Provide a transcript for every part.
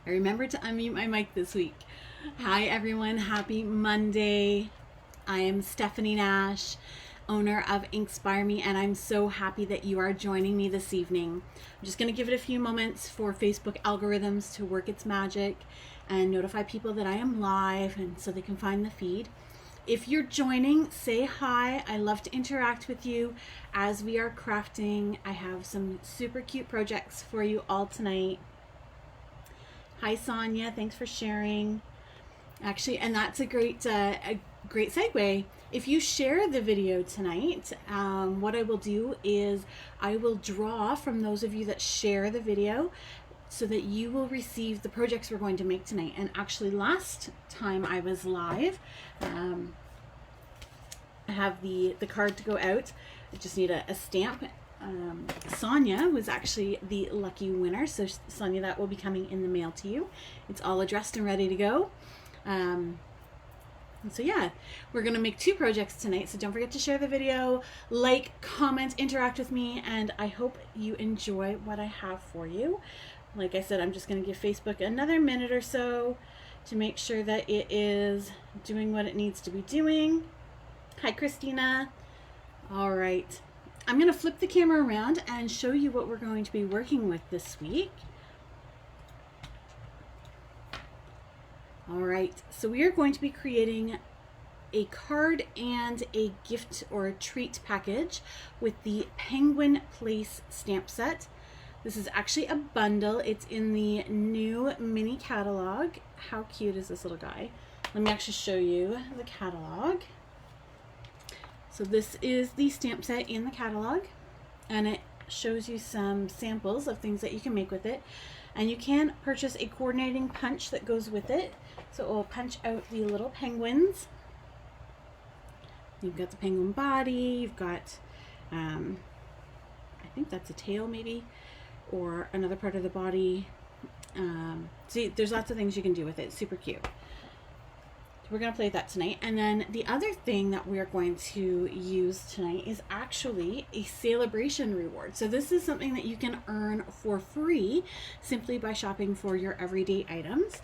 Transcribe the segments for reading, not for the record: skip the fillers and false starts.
I remembered to unmute my mic this week. Hi everyone, happy Monday. I am Stephanie Nash, owner of Inspire Me, and I'm so happy that you are joining me this evening. I'm just going to give it a few moments for Facebook algorithms to work its magic and notify people that I am live and so they can find the feed. If you're joining, say hi. I love to interact with you as we are crafting. I have some super cute projects for you all tonight. Hi Sonia, thanks for sharing. Actually, and that's a great segue. If you share the video tonight, what I will do is I will draw from those of you that share the video so that you will receive the projects we're going to make tonight. And actually last time I was live, I have the card to go out. I just need a stamp. Sonia was actually the lucky winner. So Sonia, that will be coming in the mail to you. It's all addressed and ready to go. And so yeah, we're gonna make 2 projects tonight. So don't forget to share the video, like, comment, interact with me, and I hope you enjoy what I have for you. Like I said, I'm just gonna give Facebook another minute or so to make sure that it is doing what it needs to be doing. Hi Christina. All right. I'm going to flip the camera around and show you what we're going to be working with this week. All right, so we are going to be creating a card and a gift or a treat package with the Penguin Place stamp set. This is actually a bundle. It's in the new mini catalog. How cute is this little guy? Let me actually show you the catalog. So this is the stamp set in the catalog, and it shows you some samples of things that you can make with it. And you can purchase a coordinating punch that goes with it. So it will punch out the little penguins. You've got the penguin body, you've got, I think that's a tail maybe, or another part of the body. See, there's lots of things you can do with it. It's super cute. We're going to play that tonight. And then the other thing that we're going to use tonight is actually a Sale-A-Bration Reward. So this is something that you can earn for free simply by shopping for your everyday items.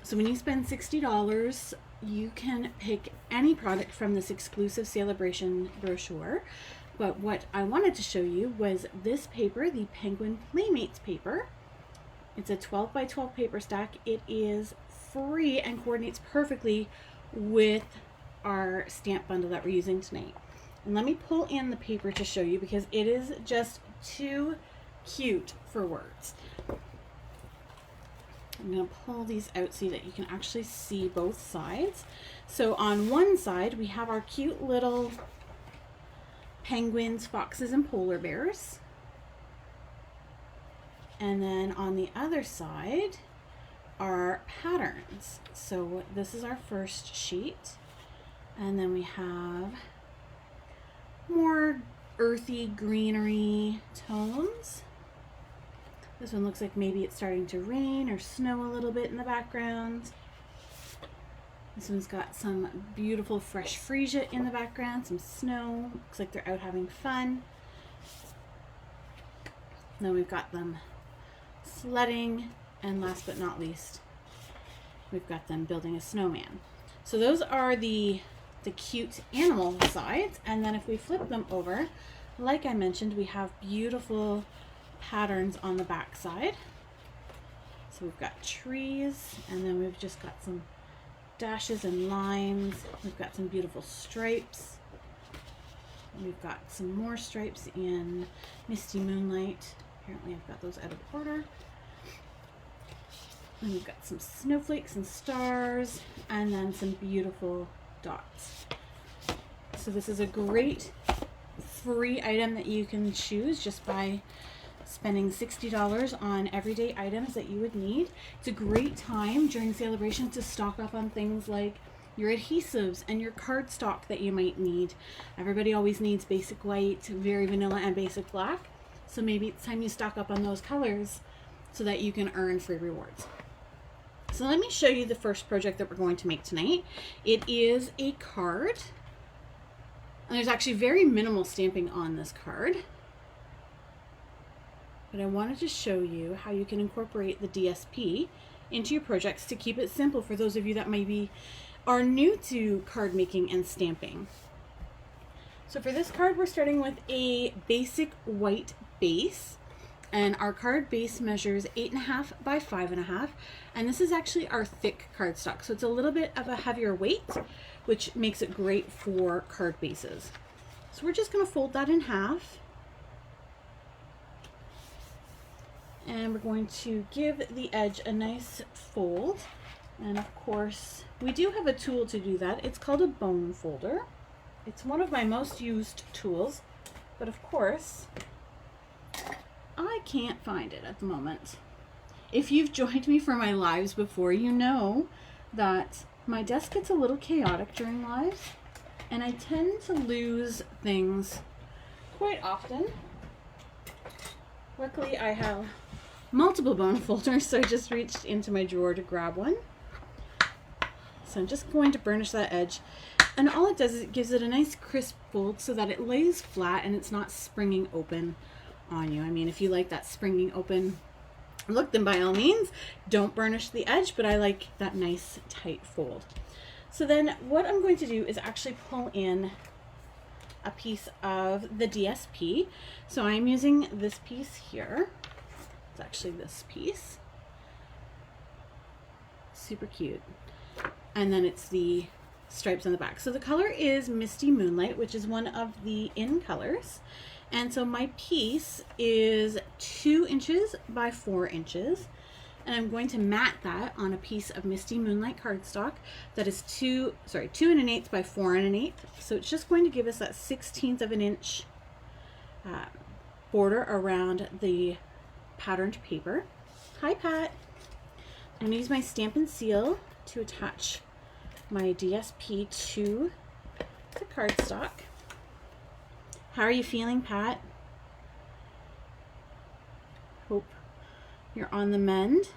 So when you spend $60, you can pick any product from this exclusive Sale-A-Bration brochure. But what I wanted to show you was this paper, the Penguin Playmates paper. It's a 12 by 12 paper stack. It is free and coordinates perfectly with our stamp bundle that we're using tonight. And let me pull in the paper to show you because it is just too cute for words. I'm going to pull these out so that you can actually see both sides. So on one side we have our cute little penguins, foxes, and polar bears. And then on the other side are patterns. So this is our first sheet, and then we have more earthy greenery tones. This one looks like maybe it's starting to rain or snow a little bit in the background. This one's got some beautiful fresh freesia in the background, some snow. Looks like they're out having fun. Then we've got them sledding, and last but not least, we've got them building a snowman. So those are the cute animal sides. And then if we flip them over, like I mentioned, we have beautiful patterns on the back side. So we've got trees, and then we've just got some dashes and lines. We've got some beautiful stripes. We've got some more stripes in Misty Moonlight. Apparently I've got those out of order. And we've got some snowflakes and stars, and then some beautiful dots. So this is a great free item that you can choose just by spending $60 on everyday items that you would need. It's a great time during Sale-A-Bration to stock up on things like your adhesives and your cardstock that you might need. Everybody always needs basic white, very vanilla, and basic black. So maybe it's time you stock up on those colors so that you can earn free rewards. So let me show you the first project that we're going to make tonight. It is a card. And there's actually very minimal stamping on this card. But I wanted to show you how you can incorporate the DSP into your projects to keep it simple for those of you that maybe are new to card making and stamping. So for this card, we're starting with a basic white base, and our card base measures 8.5 by 5.5, and this is actually our thick cardstock, so it's a little bit of a heavier weight, which makes it great for card bases. So we're just going to fold that in half, and we're going to give the edge a nice fold. And of course, we do have a tool to do that. It's called a bone folder. It's one of my most used tools, but of course, I can't find it at the moment. If you've joined me for my lives before, you know that my desk gets a little chaotic during lives, and I tend to lose things quite often. Luckily, I have multiple bone folders, so I just reached into my drawer to grab one. So I'm just going to burnish that edge, and all it does is it gives it a nice crisp fold so that it lays flat and it's not springing open on you. I mean, if you like that springing open look, then by all means don't burnish the edge, but I like that nice tight fold. So then what I'm going to do is actually pull in a piece of the DSP. So I'm using this piece here. It's actually this piece. Super cute. And then it's the stripes on the back. So the color is Misty Moonlight, which is one of the in colors. And so my piece is 2 inches by 4 inches. And I'm going to mat that on a piece of Misty Moonlight cardstock that is 2 1/8 by 4 1/8. So it's just going to give us that 1/16 of an inch border around the patterned paper. Hi, Pat. I'm going to use my Stampin' Seal to attach my DSP to the cardstock. How are you feeling, Pat? Hope you're on the mend.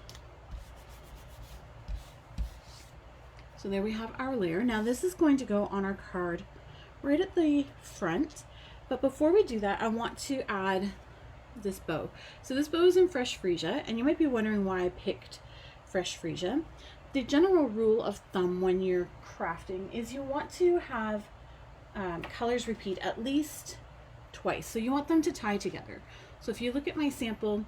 So there we have our layer. Now this is going to go on our card right at the front. But before we do that, I want to add this bow. So this bow is in Fresh Freesia, and you might be wondering why I picked Fresh Freesia. The general rule of thumb when you're crafting is you want to have colors repeat at least twice. So you want them to tie together. So if you look at my sample,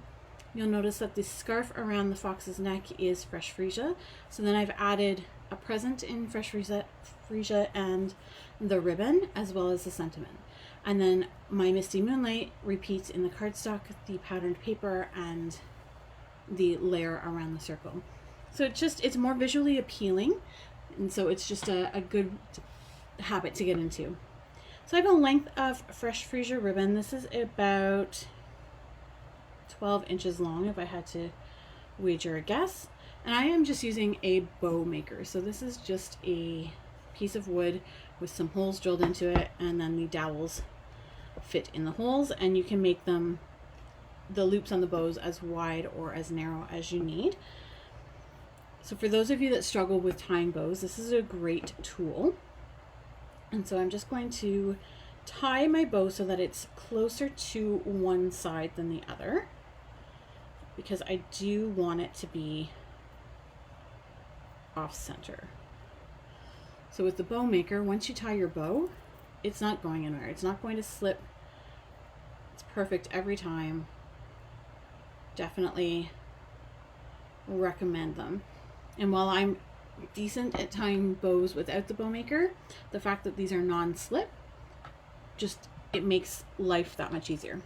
you'll notice that the scarf around the fox's neck is Fresh Freesia. So then I've added a present in Fresh Freesia and the ribbon, as well as the sentiment. And then my Misty Moonlight repeats in the cardstock, the patterned paper, and the layer around the circle. So it's more visually appealing, and so it's just a good habit to get into. So I have a length of Fresh Freesia ribbon. This is about 12 inches long if I had to wager a guess. And I am just using a bow maker. So this is just a piece of wood with some holes drilled into it, and then the dowels fit in the holes, and you can make them, the loops on the bows, as wide or as narrow as you need. So for those of you that struggle with tying bows, this is a great tool. And so I'm just going to tie my bow so that it's closer to one side than the other, because I do want it to be off center. So with the bow maker, once you tie your bow, it's not going anywhere. It's not going to slip. It's perfect every time. Definitely recommend them. And while I'm decent at tying bows without the bow maker, the fact that these are non-slip, it makes life that much easier.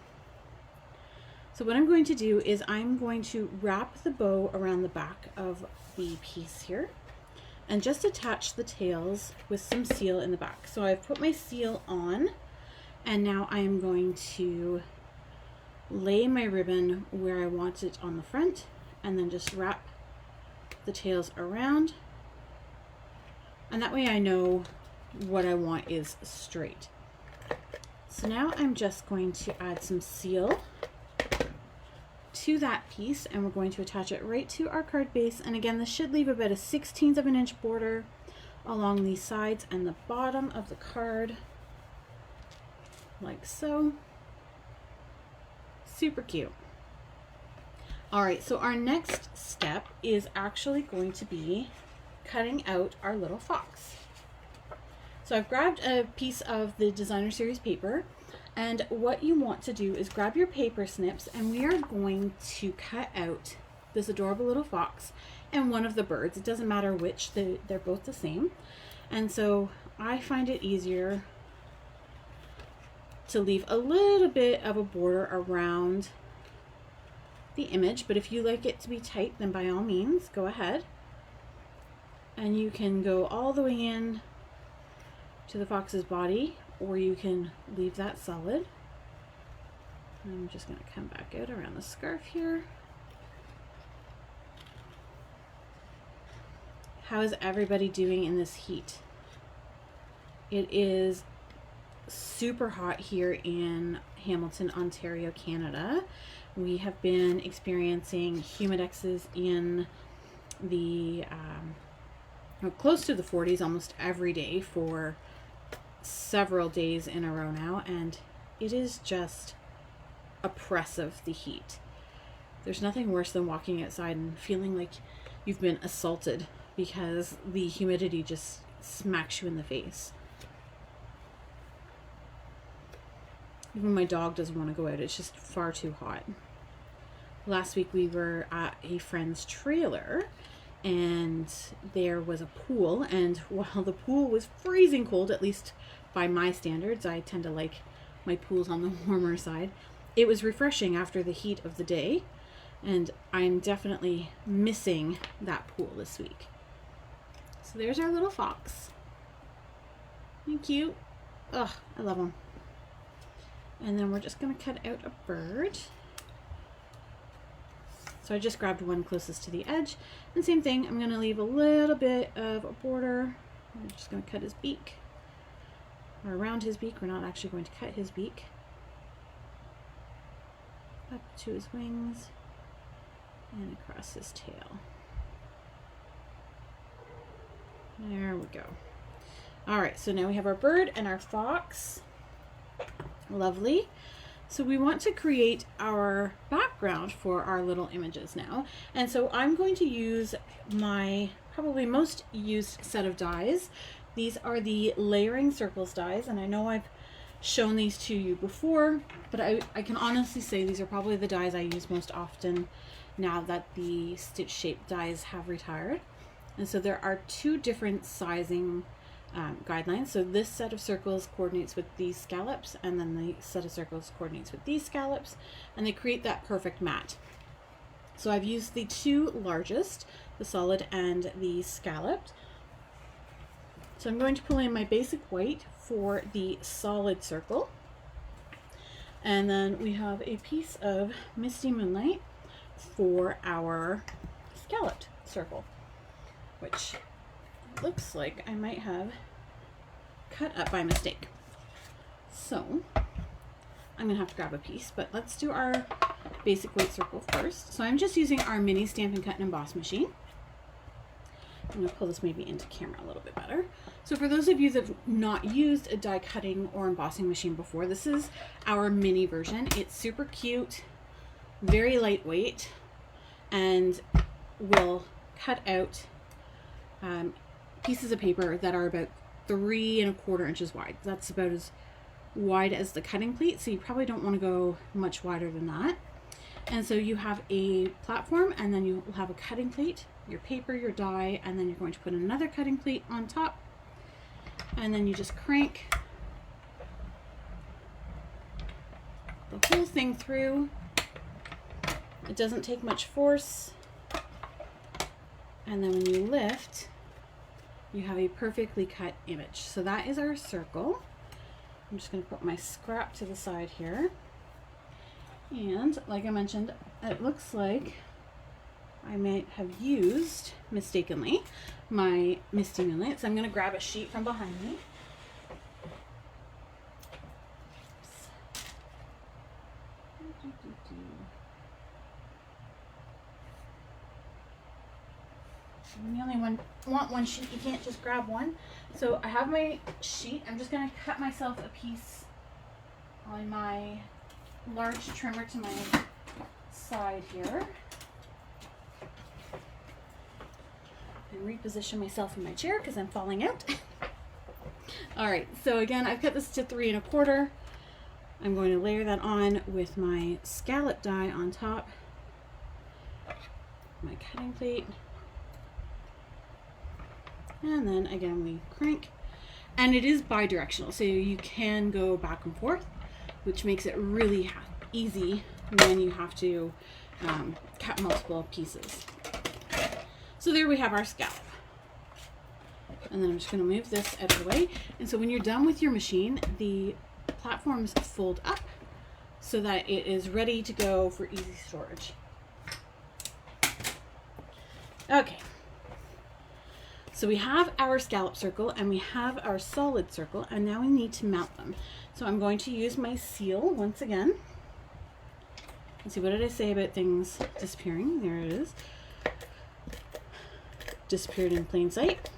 So what I'm going to do is I'm going to wrap the bow around the back of the piece here and just attach the tails with some seal in the back. So I've put my seal on, and now I am going to lay my ribbon where I want it on the front, and then just wrap the tails around, and that way I know what I want is straight. So now I'm just going to add some seal to that piece, and we're going to attach it right to our card base. And again, this should leave about a 1/16 of an inch border along the sides and the bottom of the card, like so. Super cute. All right, so our next step is actually going to be cutting out our little fox. So I've grabbed a piece of the designer series paper, and what you want to do is grab your paper snips, and we are going to cut out this adorable little fox and one of the birds. It doesn't matter which, they're both the same. And so I find it easier to leave a little bit of a border around the image, but if you like it to be tight, then by all means go ahead, and you can go all the way in to the fox's body, or you can leave that solid. I'm just going to come back out around the scarf here. How is everybody doing in this heat? It is super hot here in Hamilton, Ontario, Canada. We have been experiencing humidexes in the close to the 40s almost every day for several days in a row now, and it is just oppressive, the heat. There's nothing worse than walking outside and feeling like you've been assaulted because the humidity just smacks you in the face. Even my dog doesn't want to go out. It's just far too hot. Last week we were at a friend's trailer, and there was a pool, and while the pool was freezing cold, at least by my standards, I tend to like my pools on the warmer side, it was refreshing after the heat of the day, and I'm definitely missing that pool this week. So there's our little fox. Isn't he cute? Ugh, I love him. And then we're just going to cut out a bird. So I just grabbed one closest to the edge. And same thing, I'm going to leave a little bit of a border. I'm just going to cut his beak. Or around his beak. We're not actually going to cut his beak. Up to his wings. And across his tail. There we go. Alright, so now we have our bird and our fox. Lovely. So we want to create our background for our little images now. And so I'm going to use my probably most used set of dies. These are the Layering Circles dies, and I know I've shown these to you before, but I can honestly say these are probably the dies I use most often now that the stitch shape dies have retired. And so there are two different sizing guidelines. So this set of circles coordinates with these scallops, and then the set of circles coordinates with these scallops, and they create that perfect mat. So I've used the two largest, the solid and the scalloped. So I'm going to pull in my basic white for the solid circle, and then we have a piece of Misty Moonlight for our scalloped circle, which looks like I might have cut up by mistake. So I'm gonna have to grab a piece, but let's do our basic white circle first. So I'm just using our mini Stampin' Cut and Emboss machine. I'm gonna pull this maybe into camera a little bit better. So for those of you that have not used a die cutting or embossing machine before, this is our mini version. It's super cute, very lightweight, and will cut out pieces of paper that are about 3 1/4 inches wide. That's about as wide as the cutting plate, so you probably don't want to go much wider than that. And so you have a platform, and then you will have a cutting plate, your paper, your die, and then you're going to put another cutting plate on top, and then you just crank the whole thing through. It doesn't take much force, and then when you lift, you have a perfectly cut image. So that is our circle. I'm just going to put my scrap to the side here. And like I mentioned, it looks like I might have used, mistakenly, my Misty Moonlight. So I'm going to grab a sheet from behind me. You only want one sheet, you can't just grab one. So I have my sheet. I'm just going to cut myself a piece on my large trimmer to my side here. reposition myself in my chair because I'm falling out. All right, so again, I've cut this to 3 1/4. I'm going to layer that on with my scallop die on top, my cutting plate, and then again we crank. And it is bi-directional, so you can go back and forth, which makes it really easy when you have to cut multiple pieces. So there we have our scallop. And then I'm just going to move this out of the way. And so when you're done with your machine, the platforms fold up so that it is ready to go for easy storage. Okay. So we have our scallop circle and we have our solid circle, and now we need to mount them. So I'm going to use my seal once again. Let's see, what did I say about things disappearing? There it is. Disappeared in plain sight.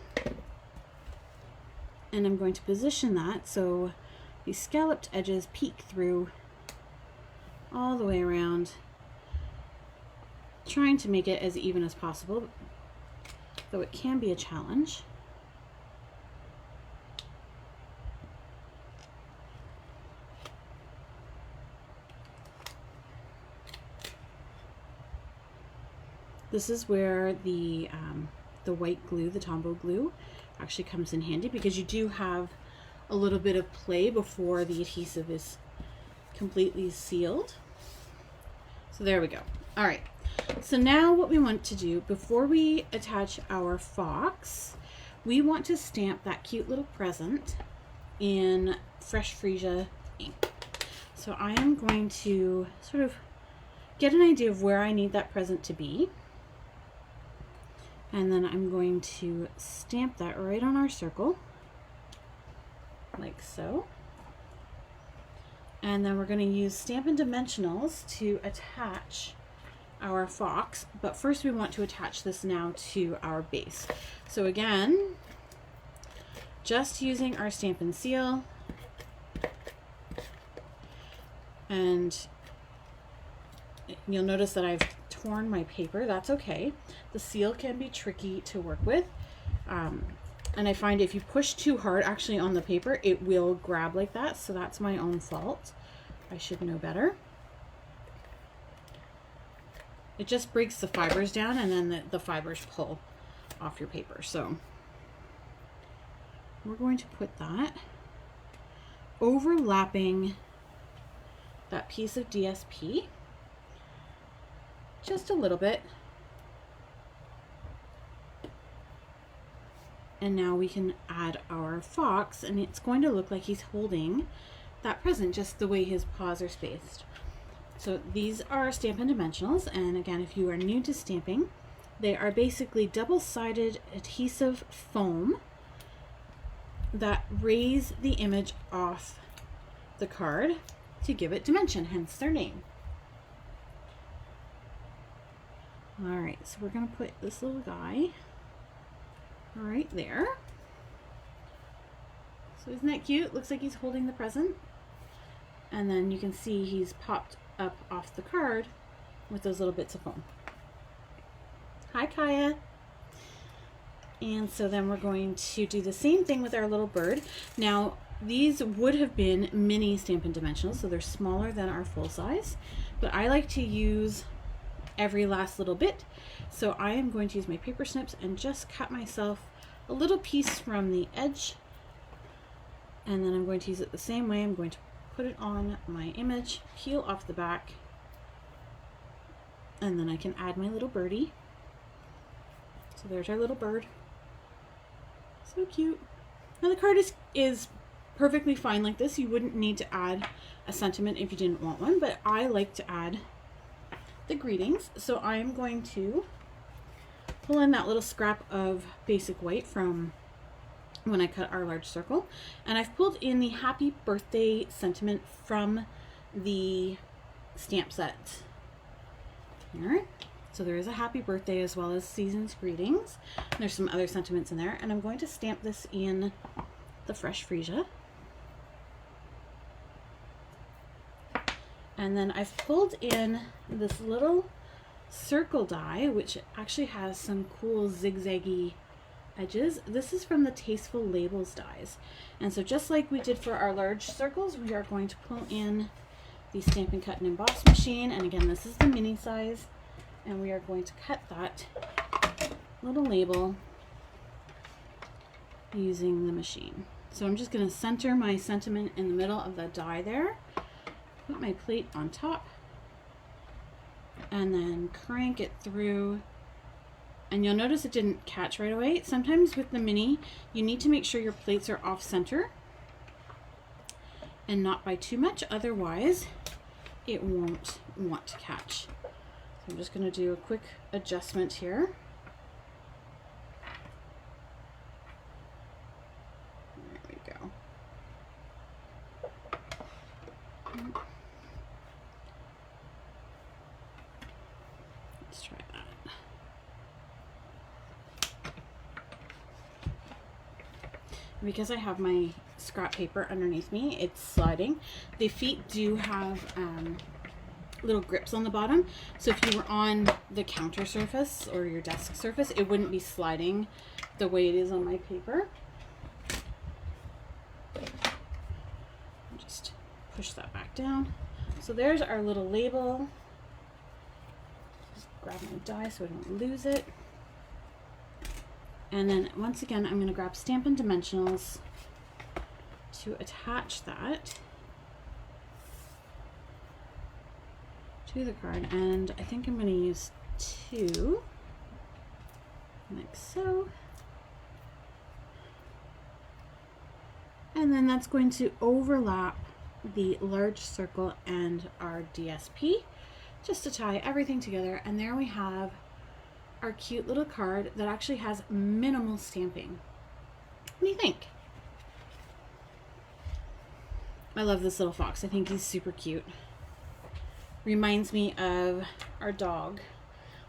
And I'm going to position that so the scalloped edges peek through all the way around, trying to make it as even as possible, though it can be a challenge. This is where the white glue, the Tombow glue, actually comes in handy, because you do have a little bit of play before the adhesive is completely sealed. So there we go. All right. So now what we want to do before we attach our fox, we want to stamp that cute little present in fresh freesia ink. So I am going to sort of get an idea of where I need that present to be. And then I'm going to stamp that right on our circle, like so. And then we're going to use Stampin' Dimensionals to attach our fox, but first we want to attach this now to our base. So again, just using our Stampin' Seal, and you'll notice that I've torn my paper. That's okay. The seal can be tricky to work with, and I find if you push too hard actually on the paper, it will grab like that, so that's my own fault. I should know better. It just breaks the fibers down, and then the fibers pull off your paper. So we're going to put that overlapping that piece of DSP just a little bit. And now we can add our fox, and it's going to look like he's holding that present just the way his paws are spaced. So these are Stampin' Dimensionals, and again, if you are new to stamping, they are basically double-sided adhesive foam that raise the image off the card to give it dimension, hence their name. All right, so we're going to put this little guy right there. So isn't that cute? Looks like he's holding the present. And then you can see he's popped up off the card with those little bits of foam. Hi, Kaya. And so then we're going to do the same thing with our little bird. Now, these would have been mini Stampin' Dimensionals, so they're smaller than our full size, but I like to use every last little bit. So I am going to use my paper snips and just cut myself a little piece from the edge, and then I'm going to use it the same way. I'm going to put it on my image, peel off the back, and then I can add my little birdie. So there's our little bird. So cute. Now the card is perfectly fine like this. You wouldn't need to add a sentiment if you didn't want one, but I like to add the greetings. So I'm going to pull in that little scrap of basic white from when I cut our large circle, and I've pulled in the happy birthday sentiment from the stamp set here. So there is a happy birthday as well as season's greetings. There's some other sentiments in there, and I'm going to stamp this in the fresh freesia. And then I've pulled in this little circle die, which actually has some cool zigzaggy edges. This is from the Tasteful Labels dies. And so just like we did for our large circles, we are going to pull in the Stampin' Cut and Emboss machine. And again, this is the mini size. And we are going to cut that little label using the machine. So I'm just going to center my sentiment in the middle of the die there. Put my plate on top. And then crank it through. And you'll notice it didn't catch right away. Sometimes with the mini, you need to make sure your plates are off center and not by too much, otherwise it won't want to catch. So I'm just going to do a quick adjustment here. There we go. Let's try that. Because I have my scrap paper underneath me, it's sliding. The feet do have little grips on the bottom, so if you were on the counter surface or your desk surface, it wouldn't be sliding the way it is on my paper. Just push that back down. So there's our little label. Just grab my die so I don't lose it. And then once again, I'm going to grab Stampin' Dimensionals to attach that to the card. And I think I'm going to use 2, like so. And then that's going to overlap the large circle and our DSP just to tie everything together. And there we have our cute little card that actually has minimal stamping. What do you think? I love this little fox. I think he's super cute. Reminds me of our dog.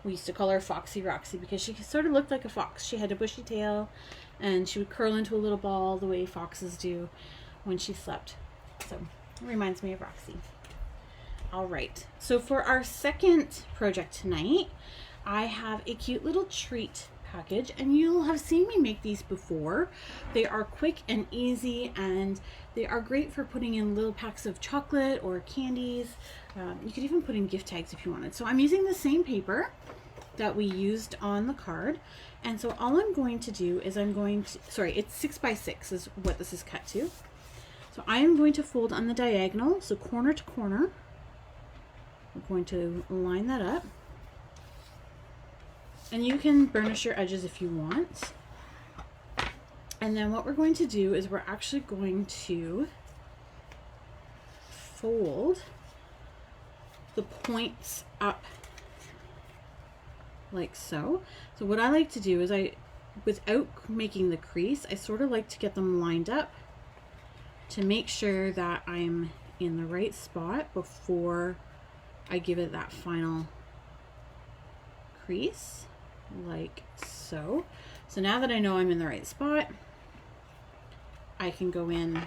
We used to call her Foxy Roxy because she sort of looked like a fox. She had a bushy tail and she would curl into a little ball the way foxes do when she slept. So it reminds me of Roxy. All right, so for our second project tonight, I have a cute little treat package, and you'll have seen me make these before. They are quick and easy, and they are great for putting in little packs of chocolate or candies. You could even put in gift tags if you wanted. So I'm using the same paper that we used on the card, and so all I'm going to do is it's 6 by 6 is what this is cut to. So I am going to fold on the diagonal, so corner to corner. I'm going to line that up. And you can burnish your edges if you want. And then what we're going to do is we're actually going to fold the points up like so. So what I like to do is without making the crease, I sort of like to get them lined up to make sure that I'm in the right spot before I give it that final crease. Like so. So now that I know I'm in the right spot, I can go in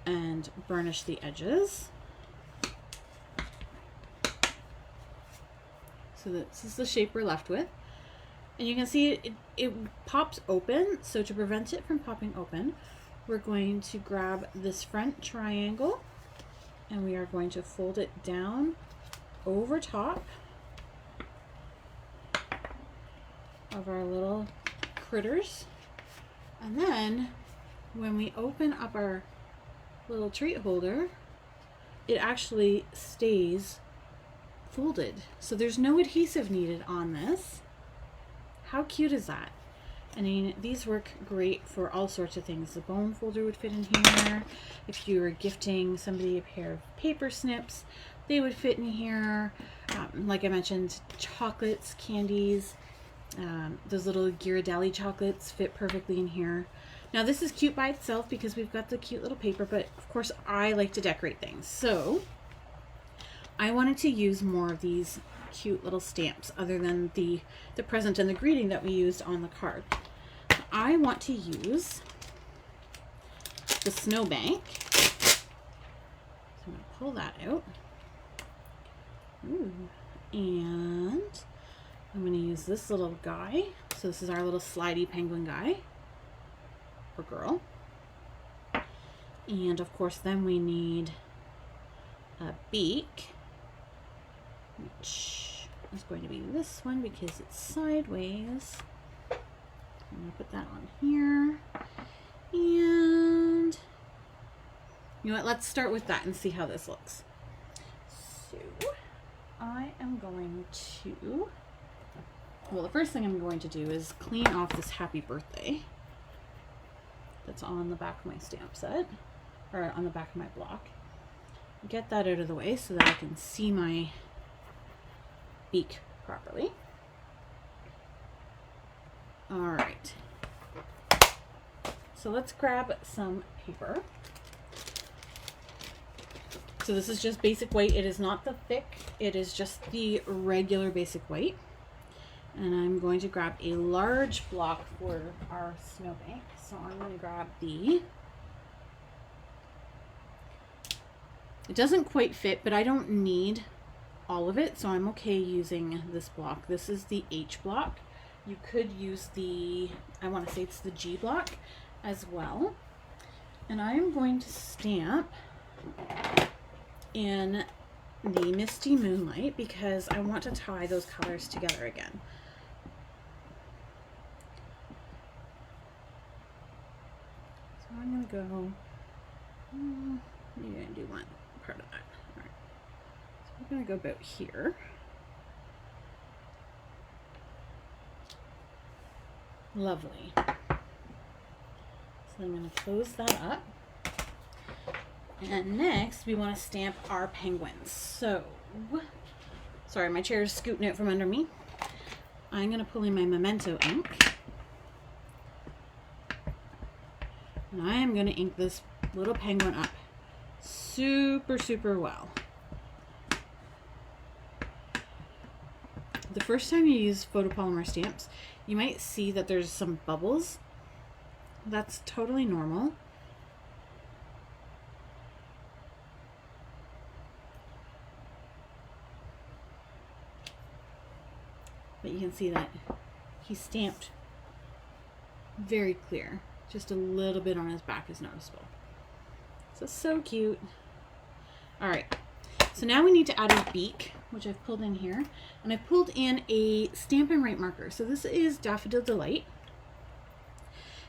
and burnish the edges. So this is the shape we're left with. And you can see it pops open. So to prevent it from popping open, we're going to grab this front triangle and we are going to fold it down over top of our little critters. And then when we open up our little treat holder, it actually stays folded. So there's no adhesive needed on this. How cute is that? I mean, these work great for all sorts of things. The bone folder would fit in here. If you were gifting somebody a pair of paper snips, they would fit in here. Like I mentioned, chocolates, candies, those little Ghirardelli chocolates fit perfectly in here. Now this is cute by itself because we've got the cute little paper, but of course I like to decorate things. So I wanted to use more of these cute little stamps other than the present and the greeting that we used on the card. I want to use the snowbank. So I'm going to pull that out. Ooh. And I'm going to use this little guy. So this is our little slidey penguin guy, or girl. And of course then we need a beak, which is going to be this one because it's sideways. I'm going to put that on here. And you know what, let's start with that and see how this looks. So I am going to, well, the first thing I'm going to do is clean off this happy birthday that's on the back of my stamp set, or on the back of my block. Get that out of the way so that I can see my beak properly. All right. So let's grab some paper. So this is just basic white. It is not the thick, it is just the regular basic white. And I'm going to grab a large block for our snowbank. So I'm going to grab the, it doesn't quite fit, but I don't need all of it, so I'm okay using this block. This is the H block. You could use the, I want to say it's the G block as well. And I'm going to stamp in the Misty Moonlight because I want to tie those colors together again. So I'm going to go, maybe I do one part of that. All right. So we're going to go about here. Lovely. So I'm going to close that up. And next we want to stamp our penguins. So, sorry, my chair is scooting out from under me. I'm going to pull in my Memento ink. And I am going to ink this little penguin up super, super well. The first time you use photopolymer stamps, you might see that there's some bubbles. That's totally normal. But you can see that he stamped very clear. Just a little bit on his back is noticeable. So cute. All right. So now we need to add a beak, which I've pulled in here. And I've pulled in a Stampin' Write marker. So this is Daffodil Delight.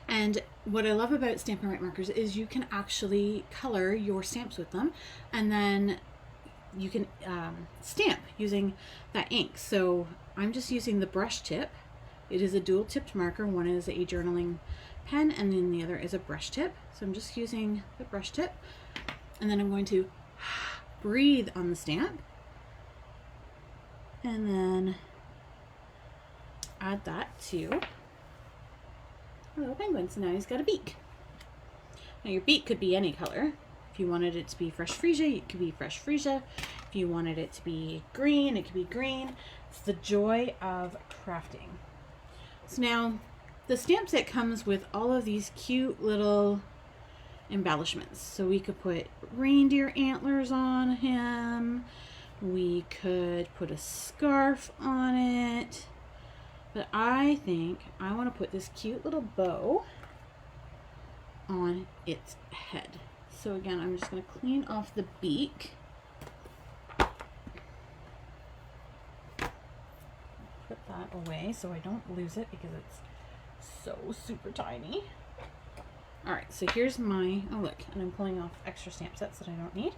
And what I love about Stampin' Write markers is you can actually color your stamps with them. And then you can stamp using that ink. So I'm just using the brush tip. It is a dual tipped marker. One is a journaling pen and then the other is a brush tip. So I'm just using the brush tip. And then I'm going to breathe on the stamp and then add that to a little penguin. So now he's got a beak. Now your beak could be any color. If you wanted it to be fresh freesia, it could be fresh freesia. If you wanted it to be green, it could be green. It's the joy of crafting. So now the stamp set comes with all of these cute little embellishments. So we could put reindeer antlers on him. We could put a scarf on it. But I think I want to put this cute little bow on its head. So again, I'm just going to clean off the beak. Put that away so I don't lose it because it's so super tiny. All right, so here's my, oh look, and I'm pulling off extra stamp sets that I don't need.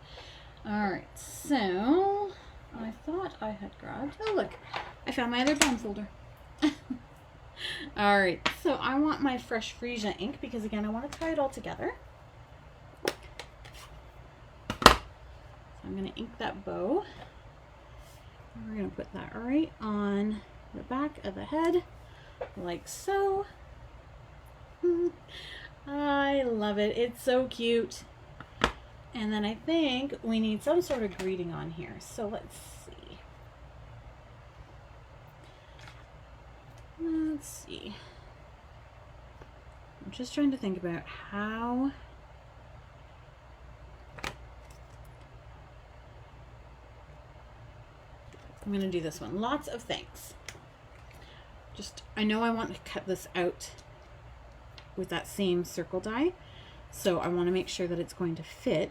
All right, so I thought I had grabbed, oh look, I found my other bone folder. All right, so I want my Fresh Freesia ink because again, I want to tie it all together. So I'm gonna ink that bow. We're gonna put that right on the back of the head, like so. I love it. It's so cute. And then I think we need some sort of greeting on here. So let's see. Let's see. I'm just trying to think about how I'm going to do this one. Lots of thanks. I know I want to cut this out with that same circle die, so I want to make sure that it's going to fit.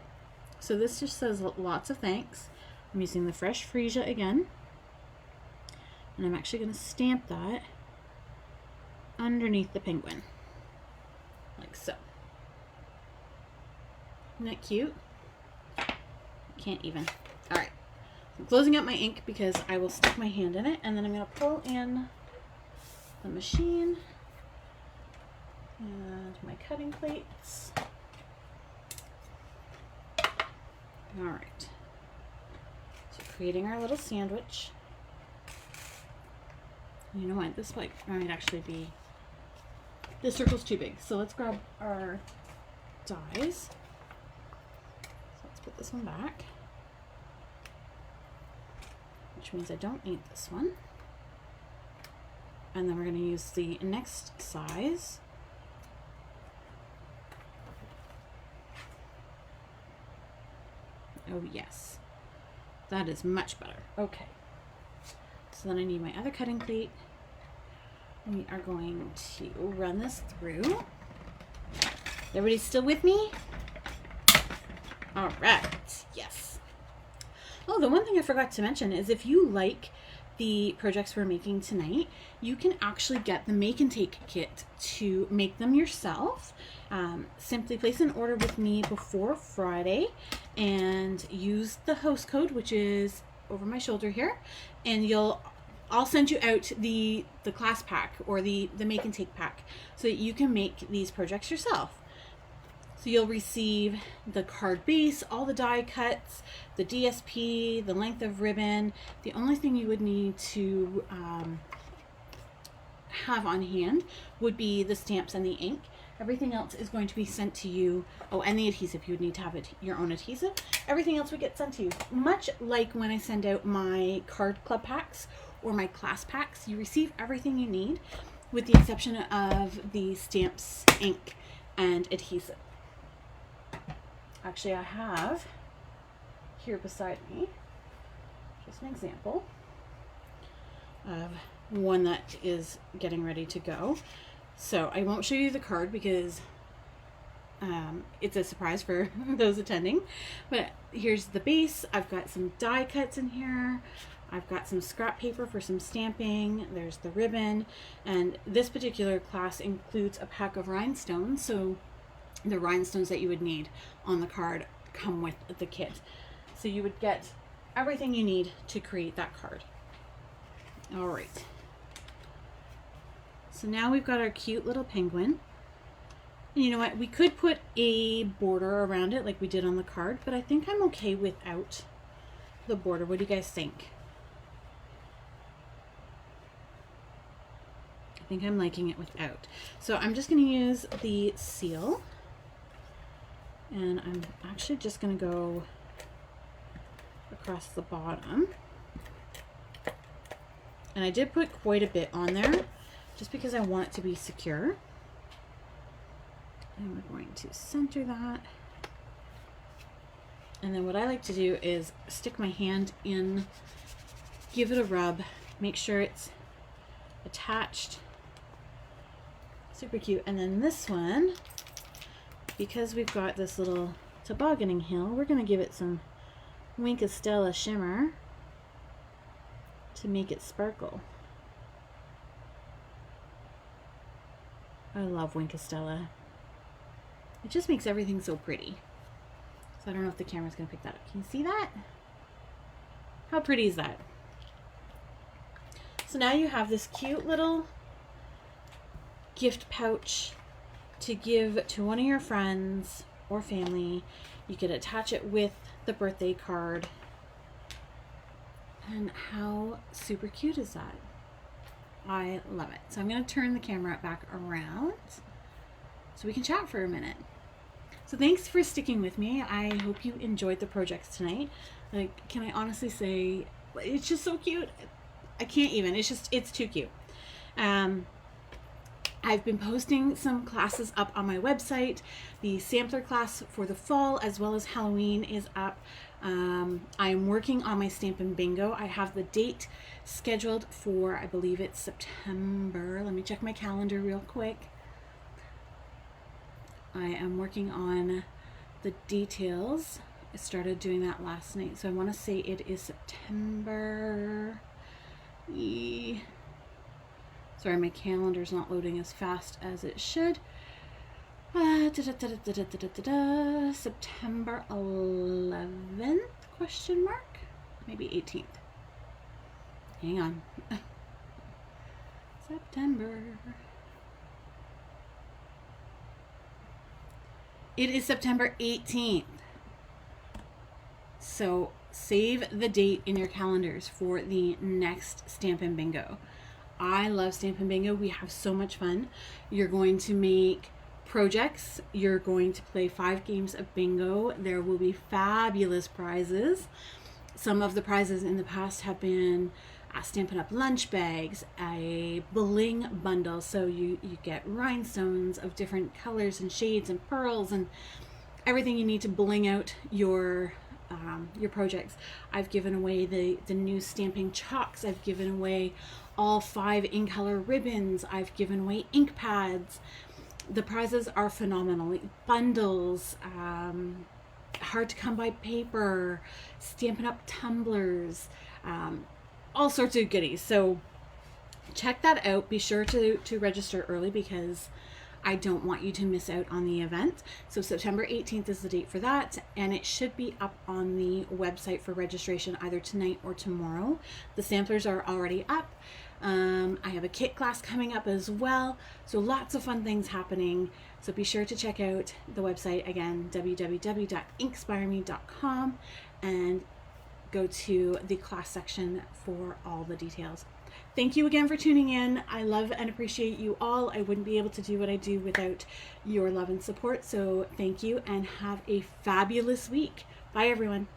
So this just says lots of thanks. I'm using the fresh freesia again, and I'm actually going to stamp that underneath the penguin, like so. Isn't that cute? Can't even. All right, I'm closing up my ink because I will stick my hand in it, and then I'm going to pull in the machine and my cutting plates. All right, so creating our little sandwich. You know what, this might actually be, this circle's too big, so let's grab our dies. So let's put this one back, which means I don't need this one. And then we're going to use the next size. Oh yes, that is much better. Okay, so then I need my other cutting plate. We are going to run this through. Everybody's still with me? All right, yes. Oh, the one thing I forgot to mention is if you like the projects we're making tonight, you can actually get the make and take kit to make them yourself. Simply place an order with me before Friday and use the host code, which is over my shoulder here, and I'll send you out the class pack or the make and take pack so that you can make these projects yourself. So you'll receive the card base, all the die cuts, the DSP, the length of ribbon. The only thing you would need to have on hand would be the stamps and the ink. Everything else is going to be sent to you. Oh, and the adhesive. You would need to have your own adhesive. Everything else would get sent to you. Much like when I send out my card club packs or my class packs, you receive everything you need with the exception of the stamps, ink, and adhesive. Actually, I have here beside me just an example of one that is getting ready to go. So I won't show you the card because it's a surprise for those attending. But here's the base. I've got some die cuts in here. I've got some scrap paper for some stamping. There's the ribbon. And this particular class includes a pack of rhinestones. So the rhinestones that you would need on the card come with the kit. So you would get everything you need to create that card. All right. So now we've got our cute little penguin. And you know what? We could put a border around it like we did on the card, but I think I'm okay without the border. What do you guys think? I think I'm liking it without. So I'm just going to use the seal. And I'm actually just going to go across the bottom. And I did put quite a bit on there just because I want it to be secure. And we're going to center that. And then what I like to do is stick my hand in, give it a rub, make sure it's attached. Super cute. And then this one, because we've got this little tobogganing hill, we're going to give it some Winkostella shimmer to make it sparkle. I love Winkostella. It just makes everything so pretty. So I don't know if the camera's going to pick that up. Can you see that? How pretty is that? So now you have this cute little gift pouch to give to one of your friends or family. You could attach it with the birthday card. And how super cute is that? I love it. So I'm going to turn the camera back around so we can chat for a minute. So thanks for sticking with me. I hope you enjoyed the projects tonight. Like, can I honestly say, it's just so cute. I can't even. It's too cute. I've been posting some classes up on my website. The sampler class for the fall as well as Halloween is up. I'm working on my Stampin' Bingo. I have the date scheduled for, I believe it's September. Let me check my calendar real quick. I am working on the details. I started doing that last night, so I want to say it is September. Sorry, my calendar's not loading as fast as it should. September 11th, question mark? Maybe 18th. Hang on. September. It is September 18th. So save the date in your calendars for the next Stampin' Bingo. I love Stampin' Bingo. We have so much fun. You're going to make projects. You're going to play 5 games of bingo. There will be fabulous prizes. Some of the prizes in the past have been Stampin' Up! Lunch bags, a bling bundle, so you get rhinestones of different colors and shades and pearls and everything you need to bling out your projects. I've given away the new stamping chalks. I've given away all 5 in color ribbons. I've given away ink pads. The prizes are phenomenal. Bundles, hard to come by paper, Stampin' Up! Tumblers, all sorts of goodies. So check that out. Be sure to register early because I don't want you to miss out on the event. So September 18th is the date for that, and it should be up on the website for registration either tonight or tomorrow. The samplers are already up. I have a kit class coming up as well. So lots of fun things happening. So be sure to check out the website again, www.inkspireme.com, and go to the class section for all the details. Thank you again for tuning in. I love and appreciate you all. I wouldn't be able to do what I do without your love and support. So thank you and have a fabulous week. Bye everyone.